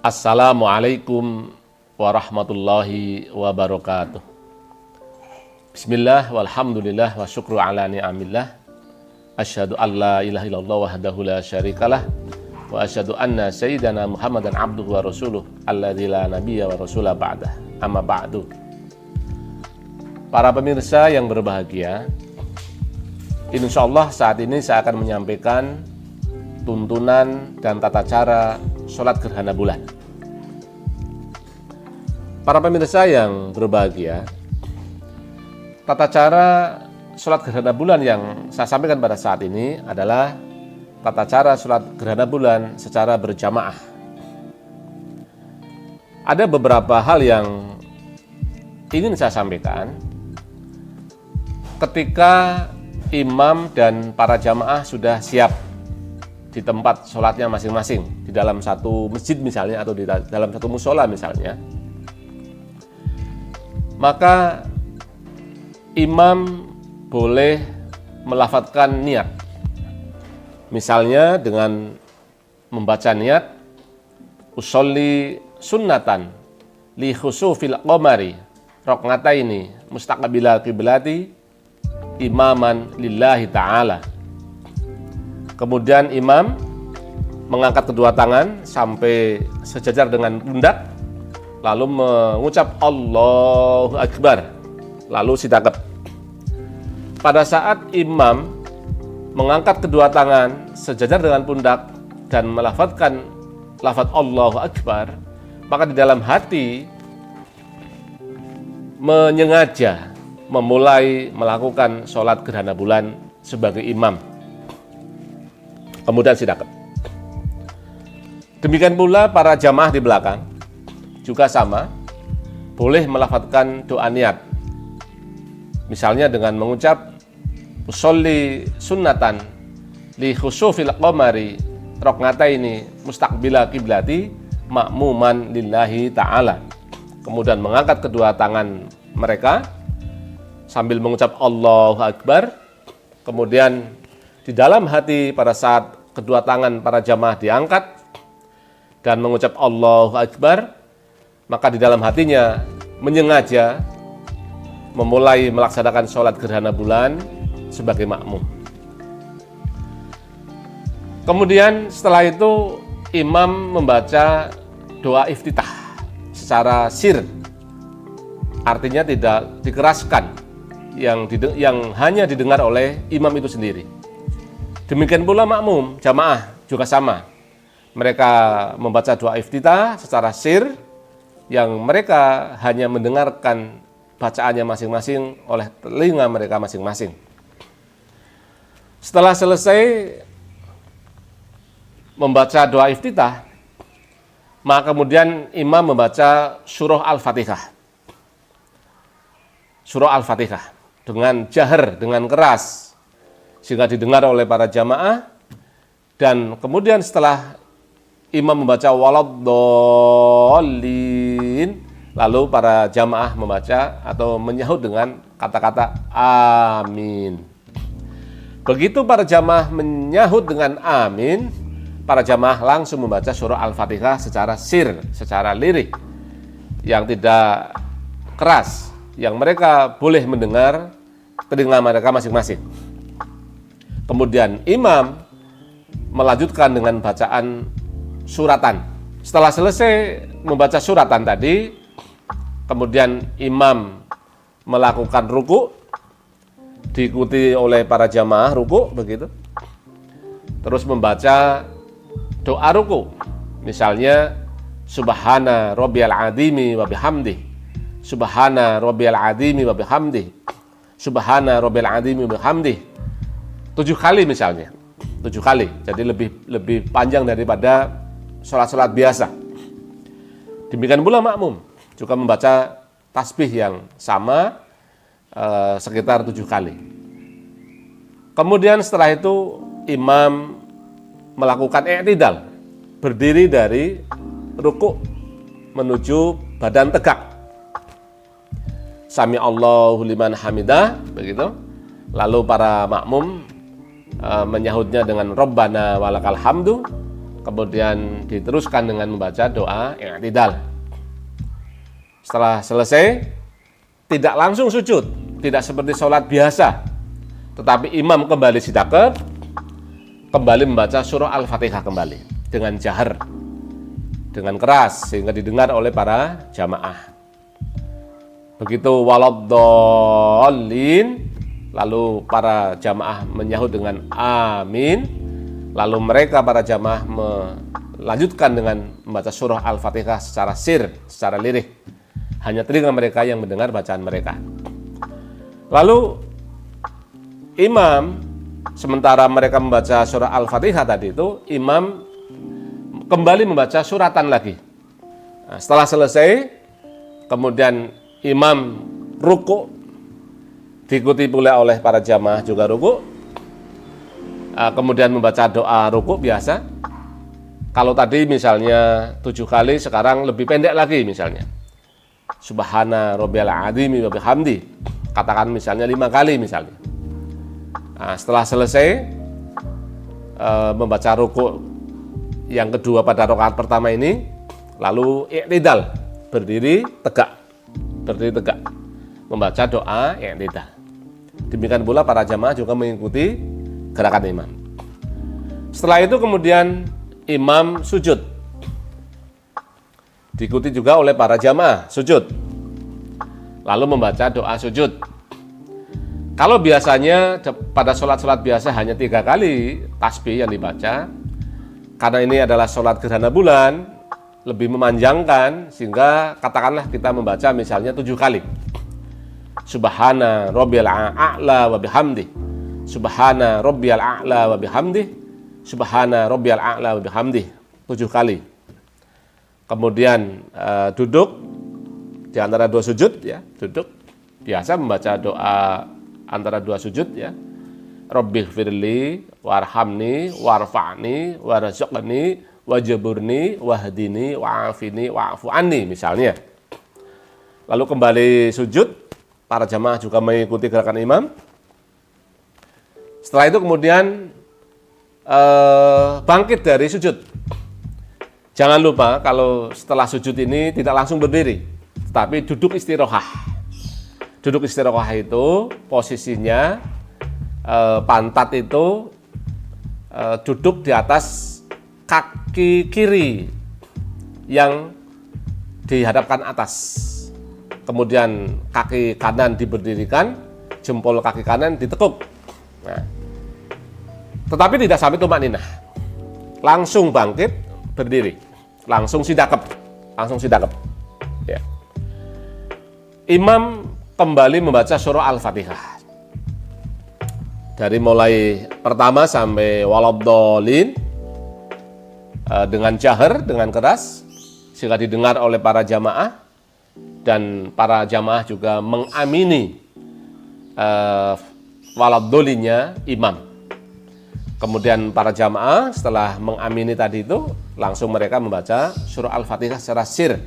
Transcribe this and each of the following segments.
Assalamualaikum warahmatullahi wabarakatuh. Bismillah walhamdulillah wa syukru ala ni'amillah. Asyhadu an la ilaha illallah wahdahu la syarikalah wa asyhadu anna sayyidana Muhammadan abduhu wa rasuluh alladzi la nabiyya wa rasula ba'dah. Amma ba'du. Para pemirsa yang berbahagia, insyaallah saat ini saya akan menyampaikan tuntunan dan tata cara sholat gerhana bulan. Para pemirsa yang berbahagia, tata cara sholat gerhana bulan yang saya sampaikan pada saat ini adalah tata cara sholat gerhana bulan secara berjamaah. Ada beberapa hal yang ingin saya sampaikan ketika imam dan para jamaah sudah siap di tempat sholatnya masing-masing, di dalam satu masjid misalnya atau di dalam satu musola misalnya, maka imam boleh melafadzkan niat, misalnya dengan membaca niat usolli sunnatan li khusufil qamari raqataini mustaqbilal qiblati imaman lillahi ta'ala. Kemudian imam mengangkat kedua tangan sampai sejajar dengan pundak, lalu mengucap Allahu Akbar, lalu sidaqat. Pada saat imam mengangkat kedua tangan sejajar dengan pundak dan melafadzkan lafadz Allahu Akbar, maka di dalam hati menyengaja memulai melakukan sholat gerhana bulan sebagai imam. Kemudian sidaqat. Demikian pula para jamaah di belakang juga sama, boleh melafadzkan doa niat, misalnya dengan mengucap usolli sunnatan li khusufil qamari raqataini mustaqbila qiblati ma'muman lillahi ta'ala. Kemudian mengangkat kedua tangan mereka sambil mengucap Allahu Akbar. Kemudian di dalam hati pada saat kedua tangan para jamaah diangkat dan mengucap Allahu Akbar, maka di dalam hatinya menyengaja memulai melaksanakan sholat gerhana bulan sebagai makmum. Kemudian setelah itu imam membaca doa iftitah secara sir, artinya tidak dikeraskan, yang hanya didengar oleh imam itu sendiri. Demikian pula makmum, jamaah juga sama. Mereka membaca doa iftitah secara sir, yang mereka hanya mendengarkan bacaannya masing-masing oleh telinga mereka masing-masing. Setelah selesai membaca doa iftitah, maka kemudian imam membaca surah Al-Fatihah. Surah Al-Fatihah dengan jahar, dengan keras, sehingga didengar oleh para jamaah. Dan kemudian setelah imam membaca waladdallin, lalu para jamaah membaca atau menyahut dengan kata-kata amin. Begitu para jamaah menyahut dengan amin, para jamaah langsung membaca surah Al-Fatihah secara sir, secara lirik, yang tidak keras, yang mereka boleh mendengar telinga mereka masing-masing. Kemudian imam melanjutkan dengan bacaan suratan. Setelah selesai membaca suratan tadi, kemudian imam melakukan ruku, diikuti oleh para jamaah ruku, begitu. Terus membaca doa ruku, misalnya subhana rabbiyal azimi wa bihamdih, subhana rabbiyal azimi wa bihamdih, subhana rabbiyal azimi wa bihamdih, 7 kali misalnya, 7 kali. Jadi lebih panjang daripada sholat-sholat biasa. Demikian pula makmum juga membaca tasbih yang sama, sekitar 7 kali. Kemudian setelah itu imam melakukan i'tidal, berdiri dari ruku menuju badan tegak. Sami Allahu liman hamidah, begitu. Lalu para makmum menyahutnya dengan Rabbana walakal hamdu, kemudian diteruskan dengan membaca doa i'tidal. Setelah selesai, tidak langsung sujud, tidak seperti sholat biasa, tetapi imam kembali sidaqah, kembali membaca surah Al-Fatihah kembali dengan jahar, dengan keras sehingga didengar oleh para jamaah. Begitu waladdallin, lalu para jamaah menyahut dengan amin, lalu mereka para jamaah melanjutkan dengan membaca surah Al-Fatihah secara sir, secara lirih. Hanya telinga mereka yang mendengar bacaan mereka. Lalu imam, sementara mereka membaca surah Al-Fatihah tadi itu, imam kembali membaca suratan lagi. Nah, setelah selesai, kemudian imam ruku, diikuti pula oleh para jamaah juga ruku, kemudian membaca doa ruku biasa. Kalau tadi misalnya 7 kali, sekarang lebih pendek lagi misalnya. Subhana rabbiyal azimi wa bihamdi. Katakan misalnya 5 kali misalnya. Nah, setelah selesai membaca ruku yang kedua pada rakaat pertama ini, lalu i'tidal, berdiri tegak. Membaca doa i'tidal. Demikian pula para jamaah juga mengikuti gerakan imam. Setelah itu kemudian imam sujud, diikuti juga oleh para jamaah sujud, lalu membaca doa sujud. Kalau biasanya pada sholat-sholat biasa hanya 3 kali tasbih yang dibaca, karena ini adalah sholat gerhana bulan, lebih memanjangkan, sehingga katakanlah kita membaca misalnya 7 kali. Subhana rabbiyal a'la wa bihamdi. Subhana rabbiyal a'la wa bihamdi. Subhana rabbiyal a'la wa bihamdi. 7 kali. Kemudian duduk di antara 2 sujud, ya, duduk. Biasa membaca doa antara 2 sujud, ya. Rabbighfirli warhamni warfa'ni warzuqni wajaburni wahdini wa'afini wa'fu anni misalnya. Lalu kembali sujud, para jamaah juga mengikuti gerakan imam. Setelah itu kemudian bangkit dari sujud. Jangan lupa kalau setelah sujud ini tidak langsung berdiri, tetapi duduk istirahat. Duduk istirahat itu posisinya pantat itu duduk di atas kaki kiri yang dihadapkan atas, kemudian kaki kanan diberdirikan, jempol kaki kanan ditekuk. Nah, tetapi tidak sampai tumakninah, langsung bangkit berdiri, langsung sidaqah. Ya. Imam kembali membaca surah Al-Fatihah dari mulai pertama sampai waladdallin, dengan jahar, dengan keras, sehingga didengar oleh para jamaah, dan para jamaah juga mengamini waladdolinnya imam. Kemudian para jamaah setelah mengamini tadi itu, langsung mereka membaca surah Al-Fatihah secara sir,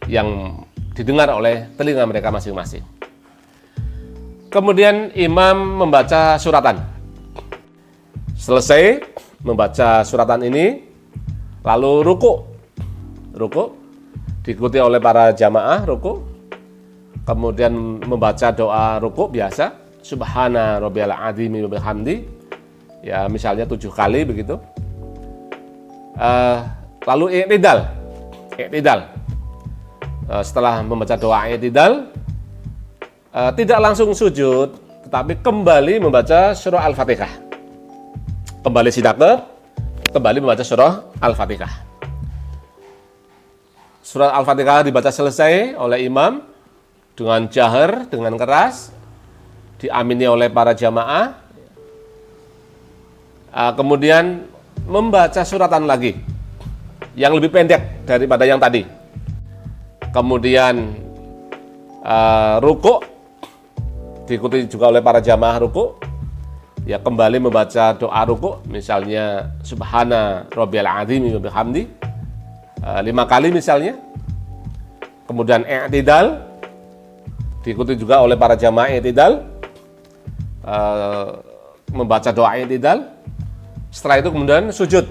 yang didengar oleh telinga mereka masing-masing. Kemudian imam membaca suratan. Selesai membaca suratan ini, lalu ruku, diikuti oleh para jamaah ruku, kemudian membaca doa ruku biasa, Subhana rabbiyal azimi wa bihamdi, ya misalnya 7 kali begitu. Lalu i'tidal. Setelah membaca doa i'tidal, tidak langsung sujud, tetapi kembali membaca surah Al-Fatihah. Kembali sidaqah, kembali membaca surah Al-Fatihah. Surah Al-Fatihah dibaca selesai oleh imam dengan jahar, dengan keras, diamini oleh para jamaah. Kemudian membaca suratan lagi yang lebih pendek daripada yang tadi. Kemudian ruku, diikuti juga oleh para jamaah ruku, ya kembali membaca doa ruku, misalnya Subhana rabbiyal azimi wa bihamdi 5 kali misalnya. Kemudian i'tidal, diikuti juga oleh para jamaah i'tidal, membaca doa i'tidal. Setelah itu kemudian sujud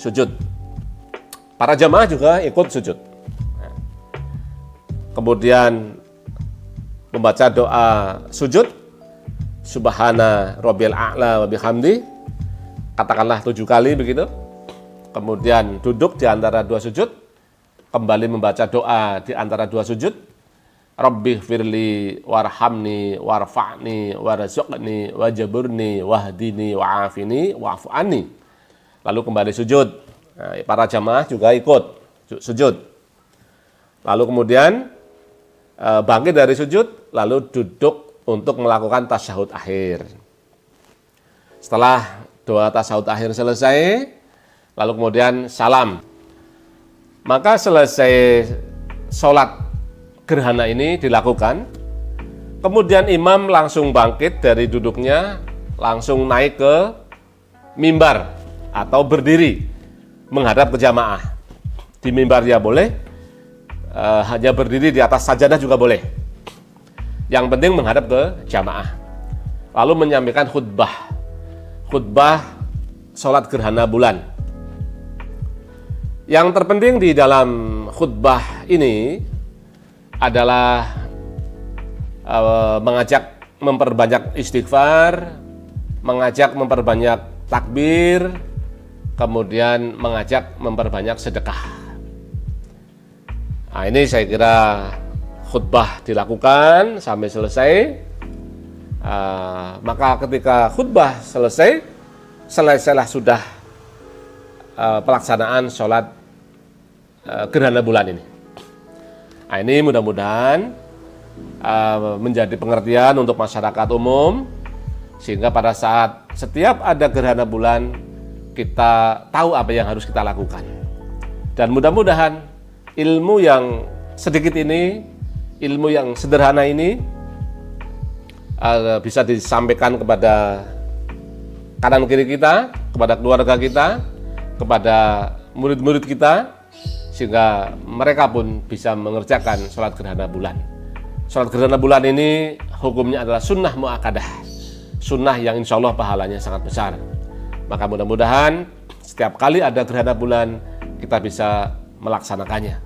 sujud. Para jamaah juga ikut sujud. Kemudian membaca doa sujud, Subhana Rabbiyal A'la wa bihamdi, katakanlah 7 kali begitu. Kemudian duduk di antara 2 sujud, kembali membaca doa di antara 2 sujud, Rabbi firli warhamni warfa'ni warzuqni wajaburni wahdini wa'afini wa'fu anni. Lalu kembali sujud. Nah, para jamaah juga ikut sujud. Lalu kemudian bangkit dari sujud, lalu duduk untuk melakukan tasyahud akhir. Setelah doa tasyahud akhir selesai, lalu kemudian salam. Maka selesai sholat gerhana ini dilakukan, kemudian imam langsung bangkit dari duduknya, langsung naik ke mimbar atau berdiri menghadap ke jamaah. Di mimbar ya boleh, hanya berdiri di atas sajadah juga boleh. Yang penting menghadap ke jamaah. Lalu menyampaikan khutbah sholat gerhana bulan. Yang terpenting di dalam khutbah ini adalah mengajak memperbanyak istighfar, mengajak memperbanyak takbir, kemudian mengajak memperbanyak sedekah. Nah, ini saya kira khutbah dilakukan sampai selesai. Maka ketika khutbah selesailah sudah pelaksanaan sholat gerhana bulan ini. Nah, ini mudah-mudahan menjadi pengertian untuk masyarakat umum, sehingga pada saat setiap ada gerhana bulan kita tahu apa yang harus kita lakukan. Dan mudah-mudahan ilmu yang sedikit ini, ilmu yang sederhana ini bisa disampaikan kepada kanan kiri kita, kepada keluarga kita, kepada murid-murid kita, sehingga mereka pun bisa mengerjakan sholat gerhana bulan. Sholat gerhana bulan ini hukumnya adalah sunnah mu'akadah, sunnah yang insya Allah pahalanya sangat besar. Maka mudah-mudahan setiap kali ada gerhana bulan kita bisa melaksanakannya.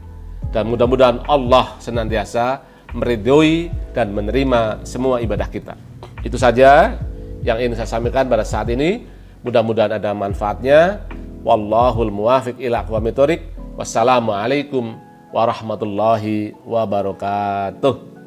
Dan mudah-mudahan Allah senantiasa meridhoi dan menerima semua ibadah kita. Itu saja yang ingin saya sampaikan pada saat ini. Mudah-mudahan ada manfaatnya. Wallahul muwafiq ila aqwamit thoriq. Wassalamualaikum warahmatullahi wabarakatuh.